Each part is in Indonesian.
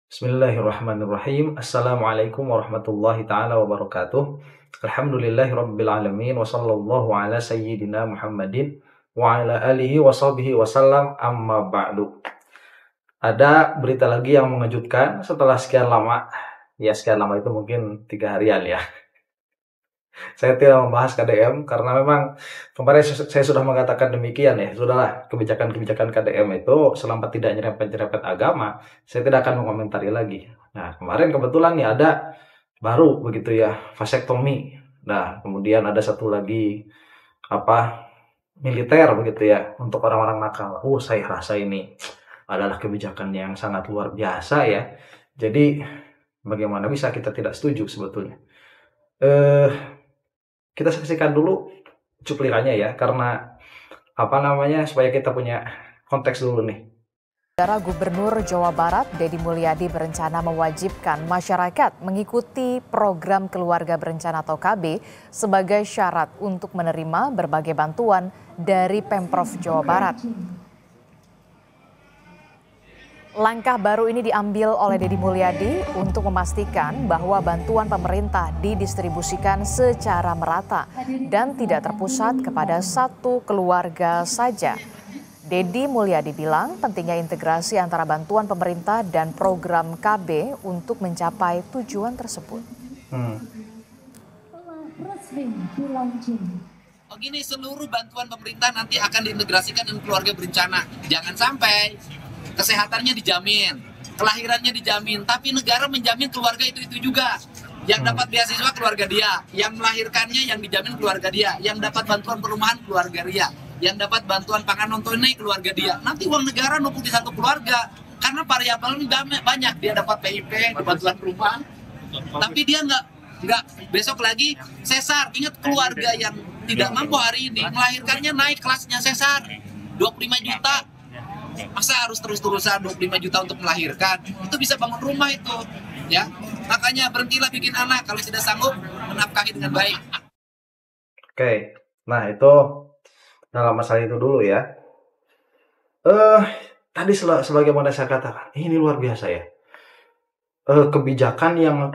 Bismillahirrahmanirrahim. Assalamualaikum warahmatullahi ta'ala wabarakatuh. Alhamdulillahi rabbil alamin. Wa sallallahu ala sayyidina Muhammadin wa ala alihi wa sahbihi wasallam, amma ba'du. Ada berita lagi yang mengejutkan setelah sekian lama. Ya, sekian lama itu mungkin 3 harian ya. Saya tidak membahas KDM karena memang kemarin saya sudah mengatakan demikian ya. Sudahlah, kebijakan-kebijakan KDM itu selama tidak nyerempet-nyerempet agama, saya tidak akan mengomentari lagi. Nah, kemarin kebetulan nih ada baru begitu ya, vasektomi. Nah, kemudian ada satu lagi apa militer begitu ya untuk orang-orang nakal. Saya rasa ini adalah kebijakan yang sangat luar biasa ya. Jadi bagaimana bisa kita tidak setuju sebetulnya? Kita saksikan dulu cuplikannya ya, karena supaya kita punya konteks dulu nih. Saudara Gubernur Jawa Barat, Deddy Mulyadi berencana mewajibkan masyarakat mengikuti program Keluarga Berencana atau KB sebagai syarat untuk menerima berbagai bantuan dari Pemprov Jawa Barat. Langkah baru ini diambil oleh Deddy Mulyadi untuk memastikan bahwa bantuan pemerintah didistribusikan secara merata dan tidak terpusat kepada satu keluarga saja. Deddy Mulyadi bilang pentingnya integrasi antara bantuan pemerintah dan program KB untuk mencapai tujuan tersebut. Begini, seluruh bantuan pemerintah nanti akan diintegrasikan dengan keluarga berencana. Jangan sampai kesehatannya dijamin, kelahirannya dijamin, tapi negara menjamin keluarga itu juga. Yang dapat beasiswa keluarga dia, yang melahirkannya yang dijamin keluarga dia, yang dapat bantuan perumahan keluarga dia, yang dapat bantuan pangan non tunai keluarga dia. Nanti uang negara numpuk di satu keluarga, karena variabelnya banyak. Dia dapat PIP, bantuan perumahan, tapi dia nggak besok lagi sesar. Ingat, keluarga yang tidak mampu hari ini melahirkannya naik kelasnya sesar 25 juta. Masa harus terus-terusan 25 juta untuk melahirkan? Itu bisa bangun rumah itu, ya. Makanya berhentilah bikin anak kalau tidak sanggup menafkahi dengan baik. Oke, nah itu dalam masalah itu dulu ya. Tadi sebagaimana saya katakan, ini luar biasa ya. Kebijakan yang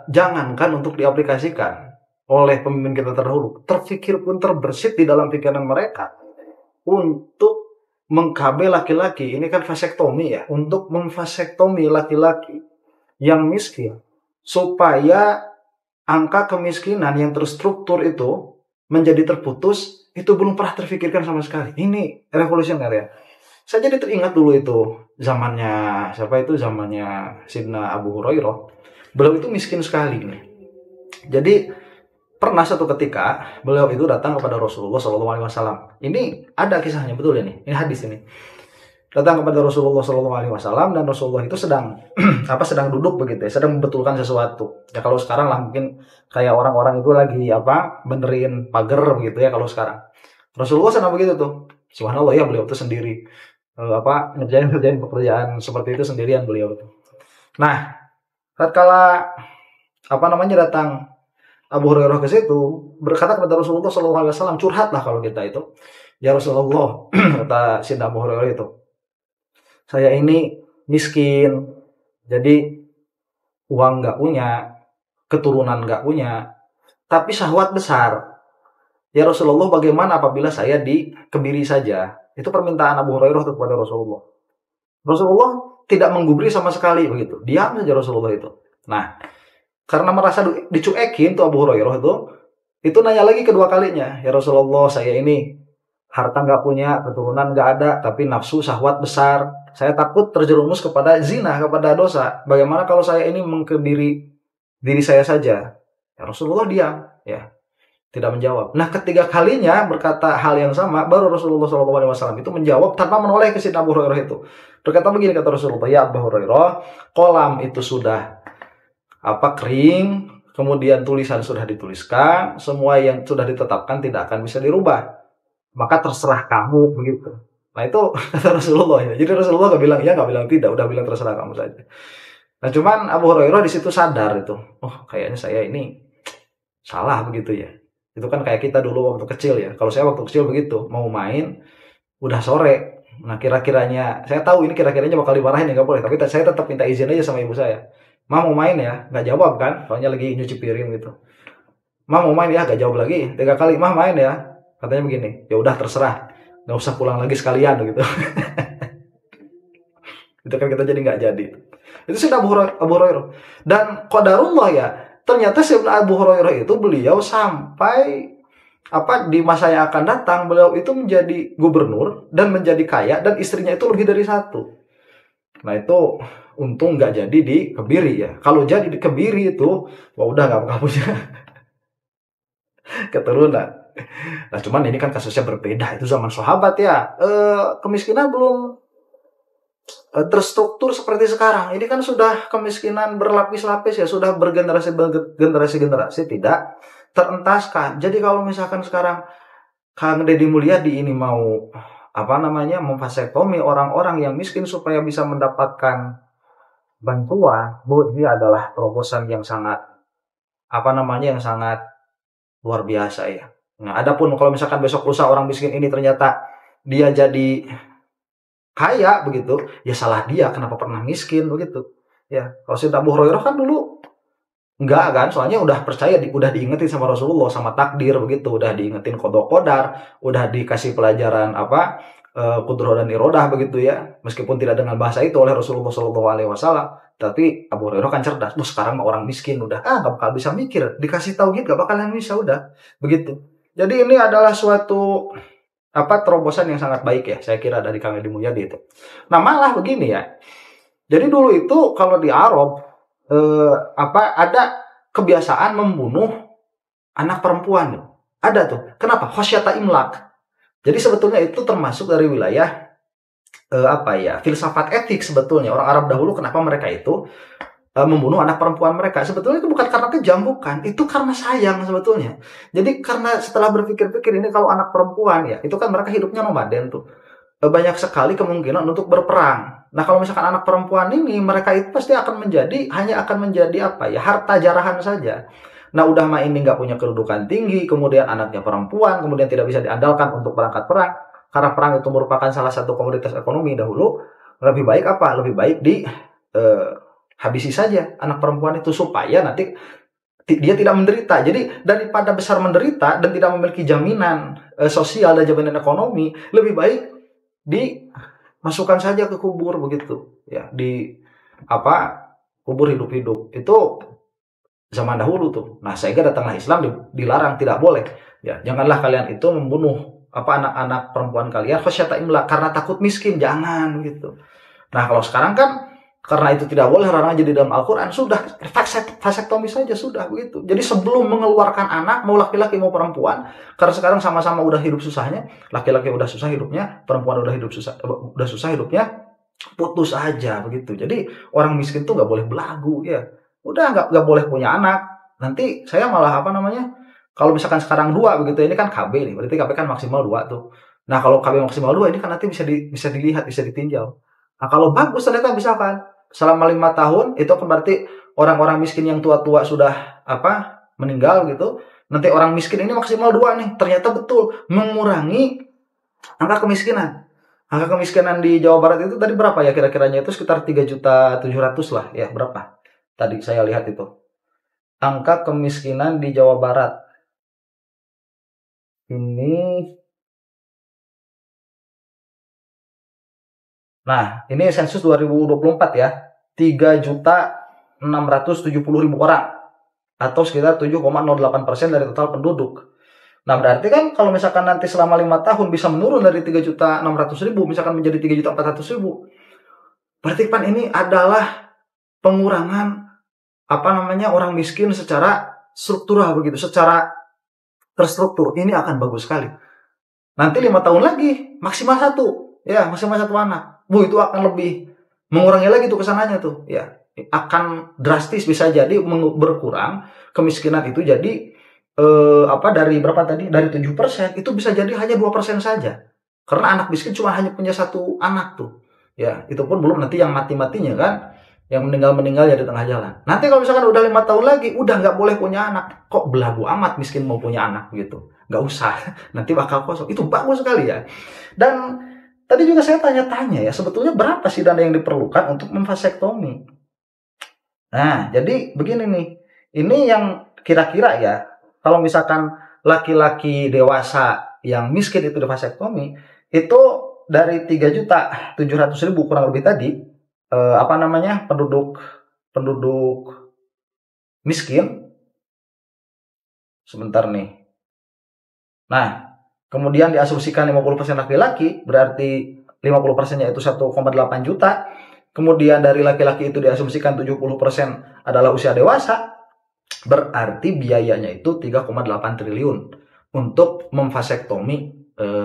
jangankan untuk diaplikasikan oleh pemimpin kita terdahulu, terfikir pun terbersit di dalam pikiran mereka untuk meng-KB laki-laki. Ini kan vasektomi ya, untuk memvasektomi laki-laki yang miskin supaya angka kemiskinan yang terstruktur itu menjadi terputus. Itu belum pernah terfikirkan sama sekali. Ini revolusioner ya. Saya jadi teringat dulu itu zamannya Sidna Abu Hurairah. Beliau itu miskin sekali nih. Jadi pernah satu ketika beliau itu datang kepada Rasulullah SAW. Ini ada kisahnya, betul ini hadis ini. Datang kepada Rasulullah SAW dan Rasulullah itu sedang duduk begitu ya, sedang membetulkan sesuatu. Ya kalau sekarang lah mungkin kayak orang-orang itu lagi benerin pagar begitu ya kalau sekarang. Rasulullah sedang begitu tuh. Subhanallah ya, beliau itu sendiri ngerjain pekerjaan seperti itu sendirian beliau itu. Nah, tatkala datang Abu Hurairah ke situ, berkata kepada Rasulullah SAW, curhatlah kalau kita itu. Ya Rasulullah, kata Sidna Abu Hurairah itu, saya ini miskin, jadi uang nggak punya, keturunan nggak punya, tapi syahwat besar. Ya Rasulullah, bagaimana apabila saya dikebiri saja? Itu permintaan Abu Hurairah kepada Rasulullah. Rasulullah tidak menggubris sama sekali begitu, diam saja Rasulullah itu. Nah, karena merasa dicuekin tuh Abu Hurairah itu nanya lagi kedua kalinya. Ya Rasulullah, saya ini harta nggak punya, keturunan nggak ada, tapi nafsu syahwat besar. Saya takut terjerumus kepada zina, kepada dosa. Bagaimana kalau saya ini mengkebiri diri saya saja? Ya Rasulullah diam, ya, tidak menjawab. Nah, ketiga kalinya berkata hal yang sama, baru Rasulullah SAW itu menjawab tanpa menoleh ke Sidna Abu Hurairah itu. Berkata begini, kata Rasulullah, ya Abu Hurairah, kolam itu sudah kering, kemudian tulisan sudah dituliskan, semua yang sudah ditetapkan tidak akan bisa dirubah. Maka terserah kamu begitu. Nah itu kata Rasulullah ya. Jadi Rasulullah nggak bilang tidak, udah bilang terserah kamu saja. Nah cuman Abu Hurairah di situ sadar itu, kayaknya saya ini salah begitu ya. Itu kan kayak kita dulu waktu kecil ya. Kalau saya waktu kecil begitu, mau main udah sore, Nah kira-kiranya, saya tahu ini kira-kiranya bakal dimarahin ya, nggak boleh. Tapi saya tetap minta izin aja sama ibu saya. Ma mau main ya? Nggak jawab kan? Soalnya lagi nyuci piring gitu. Ma mau main ya? Nggak jawab lagi. 3 kali, ma main ya? Katanya begini. Ya udah terserah. Nggak usah pulang lagi sekalian gitu. Itu kan kita jadi nggak jadi. Itu sudah Abu Hurairah. Dan qadarullah ya. Ternyata Sayyidina Abu Hurairah itu beliau sampai di masa yang akan datang beliau itu menjadi gubernur dan menjadi kaya dan istrinya itu lebih dari 1. Nah itu untung nggak jadi di Kebiri ya. Kalau jadi di Kebiri itu, wah udah nggak bakal punya keturunan. Nah cuman ini kan kasusnya berbeda, itu zaman sahabat ya. Kemiskinan belum terstruktur seperti sekarang. Ini kan sudah kemiskinan berlapis-lapis ya, sudah bergenerasi tidak terentaskan. Jadi kalau misalkan sekarang Kang Deddy Mulyadi ini mau memvasektomi orang-orang yang miskin supaya bisa mendapatkan bantuan, ini adalah terobosan yang sangat yang sangat luar biasa ya. Nah, adapun kalau misalkan besok lusa orang miskin ini ternyata dia jadi kaya begitu, ya salah dia, kenapa pernah miskin begitu. Ya, kalau Sayyidina Abu Hurairah kan dulu enggak kan, soalnya udah percaya, udah diingetin sama Rasulullah, sama takdir begitu, udah diingetin qada qadar, udah dikasih pelajaran qudrah dan iradah begitu ya, meskipun tidak dengan bahasa itu oleh Rasulullah SAW, tapi Abu Hurairah kan cerdas. Sekarang orang miskin udah nggak bakal bisa mikir, dikasih tauhid nggak bakalan bisa, udah begitu. Jadi ini adalah suatu terobosan yang sangat baik ya, saya kira dari Kang Deddy Mulyadi itu. Nah malah begini ya, jadi dulu itu kalau di Arab ada kebiasaan membunuh anak perempuan. Ada tuh. Kenapa? Khosyata imlak. Jadi sebetulnya itu termasuk dari wilayah filsafat etik sebetulnya. Orang Arab dahulu kenapa mereka itu membunuh anak perempuan mereka? Sebetulnya itu bukan karena kejam, bukan. Itu karena sayang sebetulnya. Jadi karena setelah berpikir-pikir ini kalau anak perempuan ya, itu kan mereka hidupnya nomaden tuh. Banyak sekali kemungkinan untuk berperang. Nah kalau misalkan anak perempuan ini, mereka itu pasti hanya akan menjadi harta jarahan saja. Nah udah mah ini nggak punya kedudukan tinggi, kemudian anaknya perempuan, kemudian tidak bisa diandalkan untuk berangkat perang, karena perang itu merupakan salah satu komoditas ekonomi dahulu. Lebih baik Lebih baik habisi saja anak perempuan itu supaya nanti dia tidak menderita. Jadi daripada besar menderita dan tidak memiliki jaminan sosial dan jaminan ekonomi, lebih baik dimasukkan saja ke kubur begitu ya, kubur hidup-hidup. Itu zaman dahulu tuh. Nah sehingga datanglah Islam, dilarang, tidak boleh ya, janganlah kalian itu membunuh anak-anak perempuan kalian khosyata imlak, karena takut miskin, jangan gitu. Nah kalau sekarang kan karena itu tidak boleh, larangan jadi dalam Al-Quran, sudah vasektomi saja, sudah begitu. Jadi sebelum mengeluarkan anak, mau laki-laki mau perempuan, karena sekarang sama-sama udah hidup susahnya, laki-laki udah susah hidupnya, perempuan udah susah hidupnya, putus aja begitu. Jadi orang miskin tuh nggak boleh belagu ya, udah nggak boleh punya anak. Nanti saya malah kalau misalkan sekarang 2 begitu, ini kan KB nih, berarti KB kan maksimal 2 tuh. Nah kalau KB maksimal 2 ini kan nanti bisa dilihat, bisa ditinjau. Nah kalau bagus ternyata misalkan selama 5 tahun, itu kan berarti orang-orang miskin yang tua-tua sudah meninggal gitu. Nanti orang miskin ini maksimal 2 nih, ternyata betul mengurangi angka kemiskinan. Angka kemiskinan di Jawa Barat itu tadi berapa ya kira-kiranya? Itu sekitar 3.700.000 lah ya, berapa? Tadi saya lihat itu. Angka kemiskinan di Jawa Barat ini, nah ini sensus 2024 ya, 3.670.000 orang atau sekitar 7,08% dari total penduduk. Nah berarti kan kalau misalkan nanti selama 5 tahun bisa menurun dari 3.600.000 misalkan menjadi 3.400.000, berarti kan ini adalah pengurangan orang miskin secara struktural begitu, secara terstruktur. Ini akan bagus sekali. Nanti 5 tahun lagi maksimal 1 anak. Itu akan lebih mengurangi lagi tuh kesananya tuh ya, akan drastis, bisa jadi berkurang kemiskinan itu. Jadi dari berapa tadi, dari 7% itu bisa jadi hanya 2% saja, karena anak miskin cuma hanya punya 1 anak tuh ya. Itu pun belum nanti yang mati-matinya kan, yang meninggal ya di tengah jalan. Nanti kalau misalkan udah 5 tahun lagi udah nggak boleh punya anak, kok belagu amat miskin mau punya anak gitu, nggak usah, nanti bakal kosong. Itu bagus sekali ya. Dan tadi juga saya tanya-tanya ya, sebetulnya berapa sih dana yang diperlukan untuk memvasektomi? Nah, jadi begini nih, ini yang kira-kira ya, kalau misalkan laki-laki dewasa yang miskin itu divasektomi, itu dari 3.700.000 kurang lebih tadi, penduduk miskin, sebentar nih. Nah, kemudian diasumsikan 50% laki-laki, berarti 50%-nya itu 1,8 juta. Kemudian dari laki-laki itu diasumsikan 70% adalah usia dewasa, berarti biayanya itu 3,8 triliun untuk memvasektomi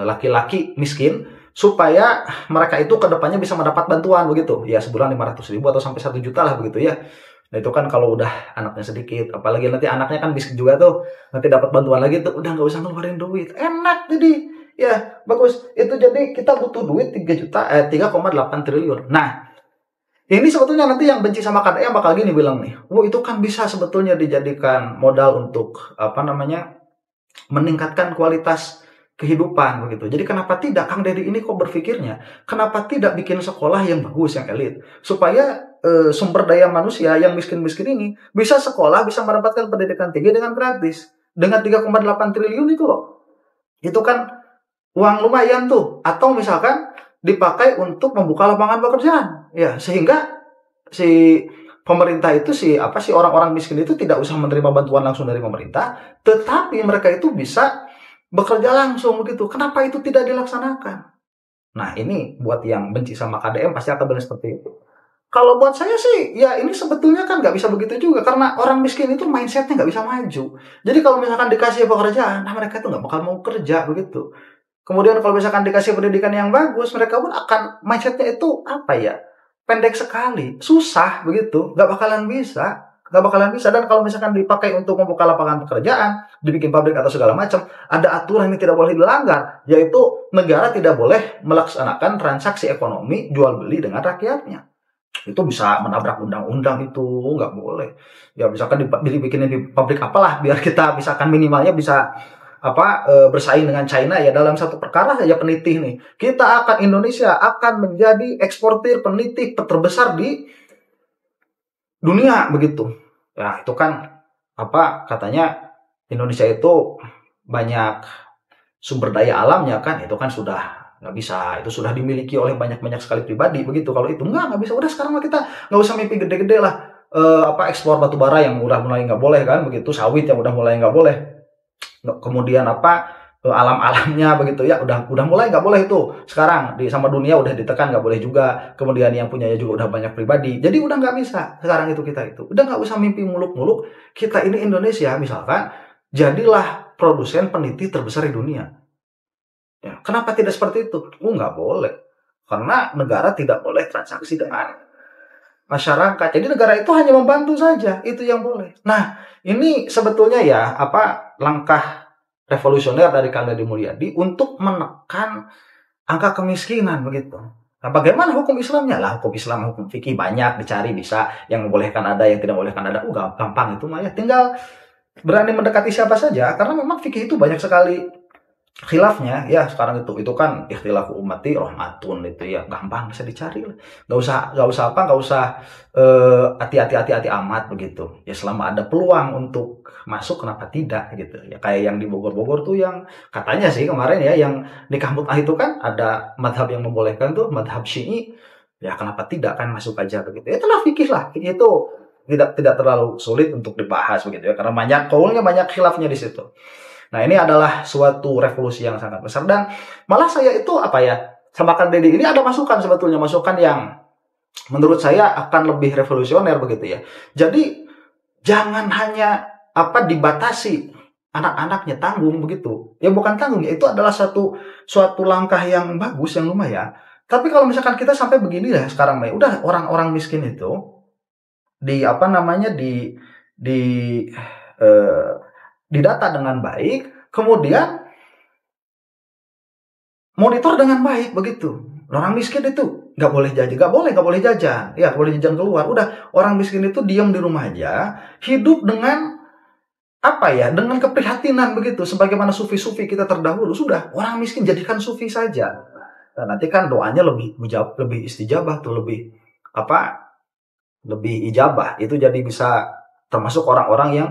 laki-laki miskin supaya mereka itu kedepannya bisa mendapat bantuan begitu. Ya sebulan 500.000 atau sampai 1 juta lah begitu ya. Nah itu kan kalau udah anaknya sedikit, apalagi nanti anaknya kan miskin juga tuh, nanti dapat bantuan lagi tuh, udah nggak usah ngeluarin duit, enak jadi, ya bagus. Itu jadi kita butuh duit 3,8 triliun. Nah ini sebetulnya nanti yang benci sama KDM bakal gini bilang nih, itu kan bisa sebetulnya dijadikan modal untuk meningkatkan kualitas kehidupan begitu. Jadi kenapa tidak Kang Deddy ini kok berpikirnya, kenapa tidak bikin sekolah yang bagus, yang elit, supaya sumber daya manusia yang miskin-miskin ini bisa sekolah, bisa mendapatkan pendidikan tinggi dengan gratis. Dengan 3,8 triliun itu loh. Itu kan uang lumayan tuh. Atau misalkan dipakai untuk membuka lapangan pekerjaan. Ya, sehingga si pemerintah itu orang-orang miskin itu tidak usah menerima bantuan langsung dari pemerintah, tetapi mereka itu bisa bekerja langsung begitu. Kenapa itu tidak dilaksanakan? Nah, ini buat yang benci sama KDM pasti akan bilang seperti itu. Kalau buat saya sih, ya ini sebetulnya kan nggak bisa begitu juga. Karena orang miskin itu mindsetnya nggak bisa maju. Jadi kalau misalkan dikasih pekerjaan, mereka itu nggak bakal mau kerja begitu. Kemudian kalau misalkan dikasih pendidikan yang bagus, mereka pun akan mindsetnya itu pendek sekali, susah begitu, nggak bakalan bisa. Dan kalau misalkan dipakai untuk membuka lapangan pekerjaan, dibikin pabrik atau segala macam, ada aturan yang tidak boleh dilanggar, yaitu negara tidak boleh melaksanakan transaksi ekonomi jual beli dengan rakyatnya. Itu bisa menabrak undang-undang, itu nggak boleh. Ya misalkan dibikinin di pabrik apalah, biar kita misalkan minimalnya bisa bersaing dengan China ya dalam satu perkara saja penitih nih. Indonesia akan menjadi eksportir penitih terbesar di dunia begitu. Ya itu kan katanya Indonesia itu banyak sumber daya alamnya kan, itu kan sudah nggak bisa, itu sudah dimiliki oleh banyak sekali pribadi begitu. Kalau itu nggak bisa, udah sekarang kita nggak usah mimpi gede-gede lah. Ekspor batu bara yang udah mulai nggak boleh kan begitu, sawit yang udah mulai nggak boleh, kemudian alam-alamnya begitu ya udah mulai nggak boleh itu sekarang sama dunia udah ditekan nggak boleh juga. Kemudian yang punyanya juga udah banyak pribadi, jadi udah nggak bisa sekarang itu kita itu udah nggak usah mimpi muluk-muluk. Kita ini Indonesia misalkan jadilah produsen peniti terbesar di dunia. Ya, kenapa tidak seperti itu? Nggak boleh. Karena negara tidak boleh transaksi dengan masyarakat. Jadi negara itu hanya membantu saja. Itu yang boleh. Nah, ini sebetulnya ya, langkah revolusioner dari Kang Deddy Mulyadi untuk menekan angka kemiskinan begitu. Nah, bagaimana hukum Islamnya? Hukum Islam, hukum fikih banyak dicari, bisa. Yang membolehkan ada, yang tidak membolehkan ada. Gampang itu mah ya. Tinggal berani mendekati siapa saja. Karena memang fikih itu banyak sekali khilafnya ya. Sekarang itu kan ikhtilafu ummati rahmatun, itu ya gampang bisa dicari lah. Nggak usah hati-hati amat begitu ya. Selama ada peluang untuk masuk, kenapa tidak gitu ya. Kayak yang di Bogor tuh yang katanya sih kemarin ya, yang nikah mut'ah itu kan ada madhab yang membolehkan tuh, madhab Syi'i ya. Kenapa tidak kan, masuk aja begitu. Itulah fikih lah. Fikih itu tidak terlalu sulit untuk dibahas begitu ya, karena banyak kaulnya, banyak khilafnya di situ. Nah, ini adalah suatu revolusi yang sangat besar. Dan malah saya itu sama Kang Deddy ini ada masukan sebetulnya, masukan yang menurut saya akan lebih revolusioner begitu ya. Jadi jangan hanya dibatasi anak-anaknya, tanggung begitu. Ya bukan tanggung ya, itu adalah suatu langkah yang bagus, yang lumayan. Tapi kalau misalkan kita sampai begini ya sekarang, udah orang-orang miskin itu didata dengan baik, kemudian monitor dengan baik begitu. Orang miskin itu nggak boleh jajan, nggak boleh jajan, ya boleh jajan keluar. Udah, orang miskin itu diam di rumah aja, hidup dengan dengan keprihatinan begitu. Sebagaimana sufi-sufi kita terdahulu, sudah orang miskin jadikan sufi saja. Nah, nanti kan doanya lebih istijabah tuh, lebih ijabah. Itu jadi bisa termasuk orang-orang yang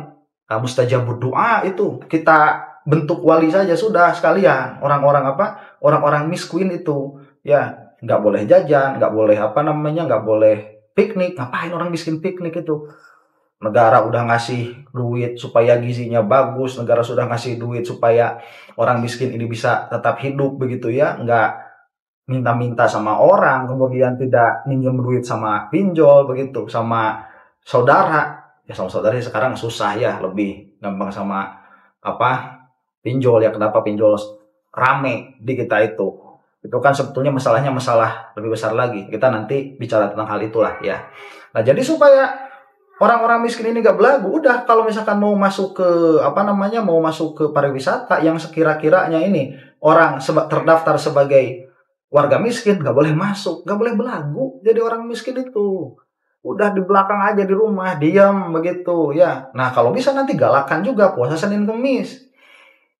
mustajabud doa. Itu kita bentuk wali saja sudah sekalian. Orang-orang miskin itu ya nggak boleh jajan, nggak boleh nggak boleh piknik. Ngapain orang miskin piknik itu? Negara udah ngasih duit supaya gizinya bagus, negara sudah ngasih duit supaya orang miskin ini bisa tetap hidup begitu ya, nggak minta-minta sama orang, kemudian tidak minjem duit sama pinjol begitu, sama saudara. Ya sama saudara sekarang susah ya, lebih gampang sama pinjol ya. Kenapa pinjol rame di kita itu? Itu kan sebetulnya masalahnya masalah lebih besar lagi. Kita nanti bicara tentang hal itulah ya. Nah, jadi supaya orang-orang miskin ini gak belagu, udah kalau misalkan mau masuk ke mau masuk ke pariwisata yang sekira-kiranya ini orang terdaftar sebagai warga miskin, gak boleh masuk, gak boleh belagu jadi orang miskin itu. Udah di belakang aja di rumah, diam begitu ya. Nah, kalau bisa nanti galakan juga puasa Senin Kemis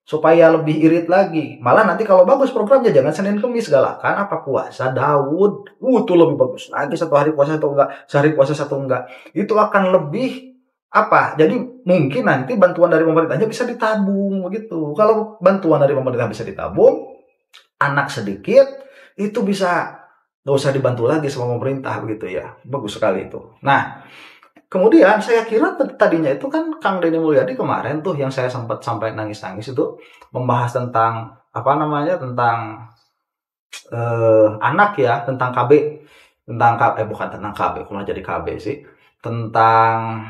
supaya lebih irit lagi. Malah nanti kalau bagus programnya jangan Senin Kemis, galakan puasa Daud. Itu lebih bagus lagi, satu hari puasa atau enggak, sehari puasa satu enggak. Itu akan lebih jadi mungkin nanti bantuan dari pemerintahnya bisa ditabung begitu. Kalau bantuan dari pemerintah bisa ditabung, anak sedikit itu bisa nggak usah dibantu lagi sama pemerintah begitu ya. Bagus sekali itu. Nah, kemudian saya kira tadinya itu kan Kang Deddy Mulyadi kemarin tuh yang saya sempat sampai nangis-nangis itu membahas tentang tentang anak ya, tentang KB, bukan tentang KB, kok malah jadi KB sih, tentang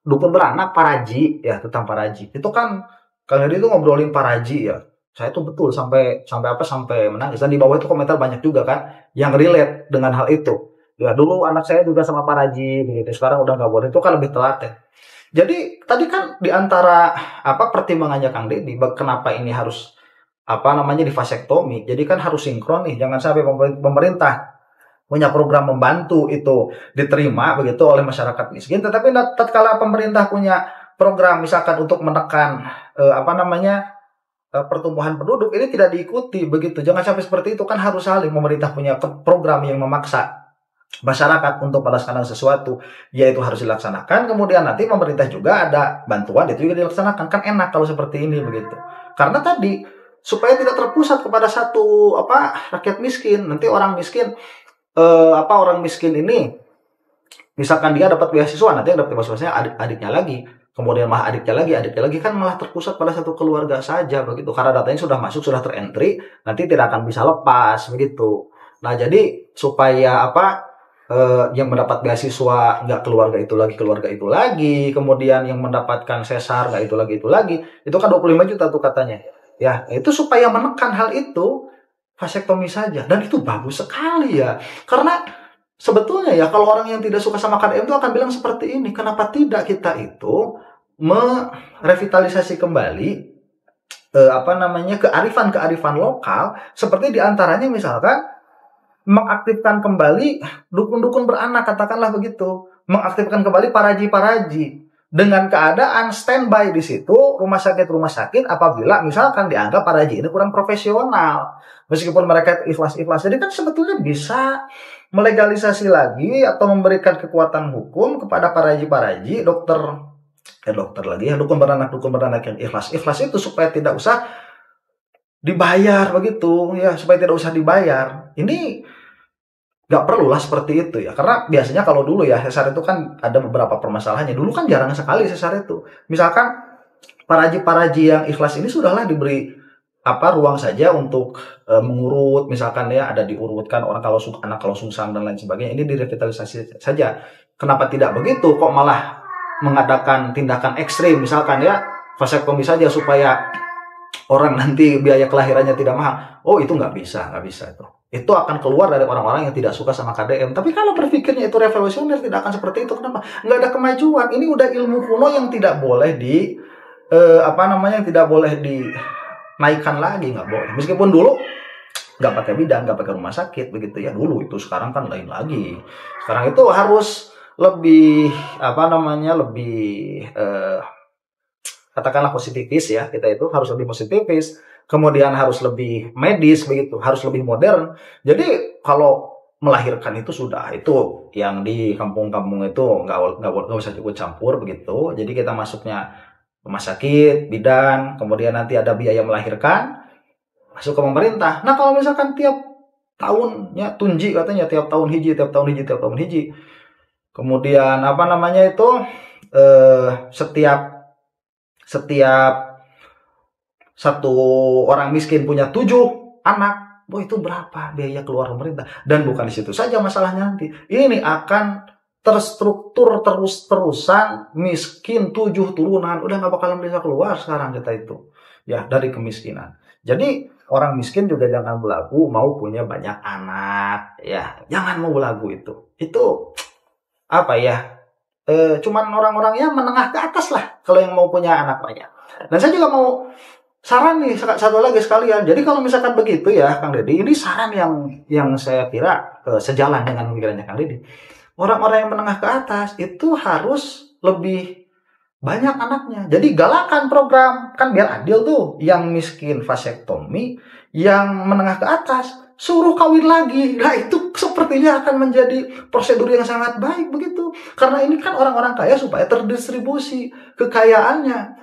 dukun beranak Paraji ya, tentang Paraji. Itu kan Kang Deddy itu ngobrolin Paraji ya. Saya tuh betul sampai menangis, dan di bawah itu komentar banyak juga kan yang relate dengan hal itu. Ya dulu anak saya juga sama Paraji begitu, sekarang udah nggak boleh, itu kan lebih telaten. Jadi tadi kan diantara pertimbangannya Kang Deddy, kenapa ini harus di vasektomi. Jadi kan harus sinkron nih, jangan sampai pemerintah punya program membantu itu diterima begitu oleh masyarakat miskin, tetapi tatkala pemerintah punya program misalkan untuk menekan pertumbuhan penduduk ini tidak diikuti begitu. Jangan sampai seperti itu, kan harus saling. Pemerintah punya program yang memaksa masyarakat untuk melaksanakan sesuatu, yaitu harus dilaksanakan. Kemudian nanti pemerintah juga ada bantuan, itu juga dilaksanakan. Kan enak kalau seperti ini begitu. Karena tadi supaya tidak terpusat kepada satu rakyat miskin. Nanti orang miskin orang miskin ini misalkan dia dapat beasiswa, nanti yang dapat beasiswanya adiknya lagi. Kemudian adiknya lagi, kan malah terpusat pada satu keluarga saja begitu. Karena datanya sudah masuk, sudah terentry, nanti tidak akan bisa lepas begitu. Nah, jadi supaya yang mendapat beasiswa nggak keluarga itu lagi, kemudian yang mendapatkan sesar nggak itu lagi, itu kan 25 juta tuh katanya. Ya, itu supaya menekan hal itu, vasektomi saja. Dan itu bagus sekali ya. Karena sebetulnya ya, kalau orang yang tidak suka sama KDM itu akan bilang seperti ini, kenapa tidak kita itu merevitalisasi kembali kearifan lokal, seperti diantaranya misalkan mengaktifkan kembali dukun-dukun beranak, katakanlah begitu, mengaktifkan kembali paraji-paraji dengan keadaan standby di situ rumah sakit apabila misalkan dianggap paraji ini kurang profesional, meskipun mereka ikhlas-ikhlas. Jadi kan sebetulnya bisa melegalisasi lagi atau memberikan kekuatan hukum kepada paraji-paraji, dukun beranak yang ikhlas itu, supaya tidak usah dibayar begitu ya, supaya tidak usah dibayar. Ini nggak perlulah seperti itu ya, karena biasanya kalau dulu ya sesar itu kan ada beberapa permasalahannya. Dulu kan jarang sekali sesar itu. Misalkan paraji-paraji yang ikhlas ini sudahlah diberi ruang saja untuk mengurut, misalkan ya ada diurutkan orang anak kalau sungsang dan lain sebagainya, ini direvitalisasi saja. Kenapa tidak begitu, kok malah mengadakan tindakan ekstrim, misalkan ya vasektomi saja supaya orang nanti biaya kelahirannya tidak mahal? Oh, itu nggak bisa itu akan keluar dari orang-orang yang tidak suka sama KDM. Tapi kalau berpikirnya itu revolusioner, tidak akan seperti itu. Kenapa? Nggak ada kemajuan. Ini udah ilmu kuno yang tidak boleh tidak boleh dinaikkan lagi, nggak boleh. Meskipun dulu nggak pakai bidan, nggak pakai rumah sakit begitu ya dulu itu. Sekarang kan lain lagi. Sekarang itu harus lebih katakanlah positifis ya, kita itu harus lebih positifis. kemudian harus lebih medis begitu, harus lebih modern. Jadi kalau melahirkan itu sudah, itu yang di kampung-kampung itu nggak usah ikut campur begitu. Jadi kita masuknya rumah sakit, bidan, kemudian nanti ada biaya melahirkan, masuk ke pemerintah. Nah kalau misalkan tiap tahunnya tunji katanya, tiap tahun hiji, kemudian apa namanya itu setiap satu orang miskin punya 7 anak, itu berapa biaya keluar pemerintah? Dan bukan di situ saja masalahnya nanti. Ini akan terstruktur terus-terusan miskin 7 turunan. Udah nggak bakalan bisa keluar sekarang kita itu. Ya, dari kemiskinan. Jadi orang miskin juga jangan belagu mau punya banyak anak. Ya, jangan mau belagu itu. Itu apa ya? Cuman orang-orangnya menengah ke atas lah kalau yang mau punya anak banyak. Dan saya juga mau saran nih satu lagi sekalian. Jadi kalau misalkan begitu ya Kang Deddy, ini saran yang saya kira sejalan dengan pemikirannya Kang Deddy. Orang-orang yang menengah ke atas itu harus lebih banyak anaknya. Jadi galakan program, kan biar adil tuh. Yang miskin vasektomi, yang menengah ke atas suruh kawin lagi. Nah itu sepertinya akan menjadi prosedur yang sangat baik begitu. Karena ini kan orang-orang kaya supaya terdistribusi kekayaannya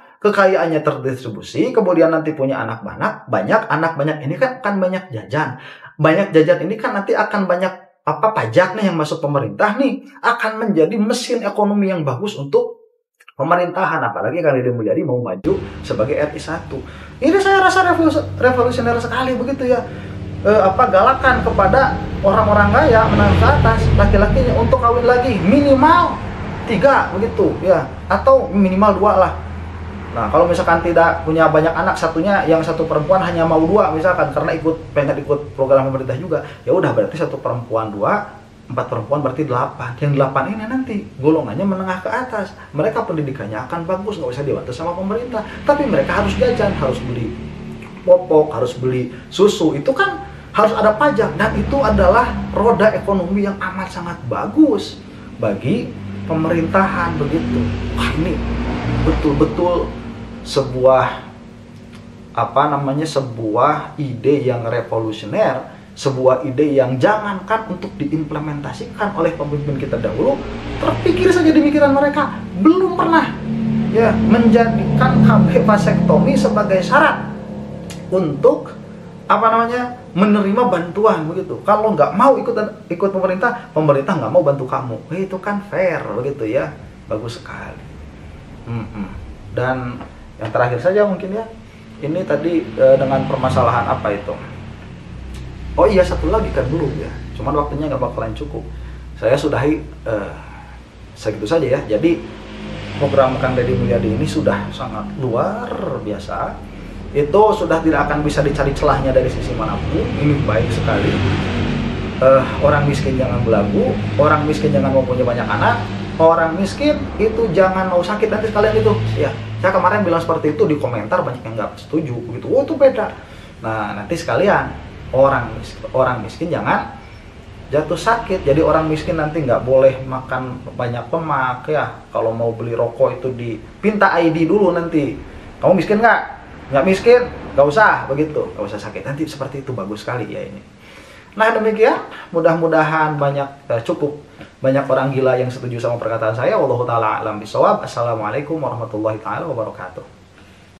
terdistribusi, kemudian nanti punya anak banyak, ini kan akan banyak jajan ini kan nanti akan banyak pajak nih yang masuk pemerintah nih, akan menjadi mesin ekonomi yang bagus untuk pemerintahan. Apalagi kalau dia menjadi mau maju sebagai RI 1. Ini saya rasa revolusioner sekali begitu ya. Galakan kepada orang-orang kaya menengah ke atas, laki-lakinya untuk kawin lagi minimal 3 begitu ya, atau minimal 2 lah. Nah, kalau misalkan tidak punya banyak anak, yang satu perempuan hanya mau 2 misalkan karena pengen ikut program pemerintah juga, ya udah berarti 1 perempuan 2, 4 perempuan berarti 8. Yang 8 ini nanti golongannya menengah ke atas. Mereka pendidikannya akan bagus, nggak usah dibantu sama pemerintah. Tapi mereka harus jajan, harus beli popok, harus beli susu. Itu kan harus ada pajak, dan itu adalah roda ekonomi yang amat sangat bagus bagi pemerintahan begitu. Wah, ini betul-betul sebuah sebuah ide yang revolusioner, sebuah ide yang jangankan untuk diimplementasikan oleh pemimpin kita dahulu, terpikir saja di pikiran mereka belum pernah ya menjadikan KB vasektomi sebagai syarat untuk menerima bantuan begitu. Kalau nggak mau ikut pemerintah nggak mau bantu kamu, itu kan fair begitu ya, bagus sekali. Dan yang terakhir saja mungkin ya, ini tadi dengan permasalahan apa itu. Oh iya, satu lagi kan belum ya, cuman waktunya nggak bakalan cukup. Saya sudahi segitu saja ya. Jadi program Kang Deddy Mulyadi ini sudah sangat luar biasa. Itu sudah tidak akan bisa dicari celahnya dari sisi manapun. Ini baik sekali. Orang miskin jangan belagu, orang miskin jangan mau punya banyak anak, orang miskin itu jangan mau sakit nanti sekalian itu. Ya, saya kemarin bilang seperti itu di komentar, banyak yang nggak setuju begitu. Oh, itu beda. Nah, nanti sekalian orang miskin jangan jatuh sakit. Jadi orang miskin nanti nggak boleh makan banyak lemak ya. Kalau mau beli rokok itu dipinta ID dulu nanti. Kamu miskin nggak miskin, nggak usah begitu, nggak usah sakit. Nanti seperti itu, bagus sekali ya ini. Nah demikian, mudah-mudahan cukup banyak orang gila yang setuju sama perkataan saya. Wallahu ta'ala a'lam bishawab. Assalamualaikum warahmatullahi taala wabarakatuh.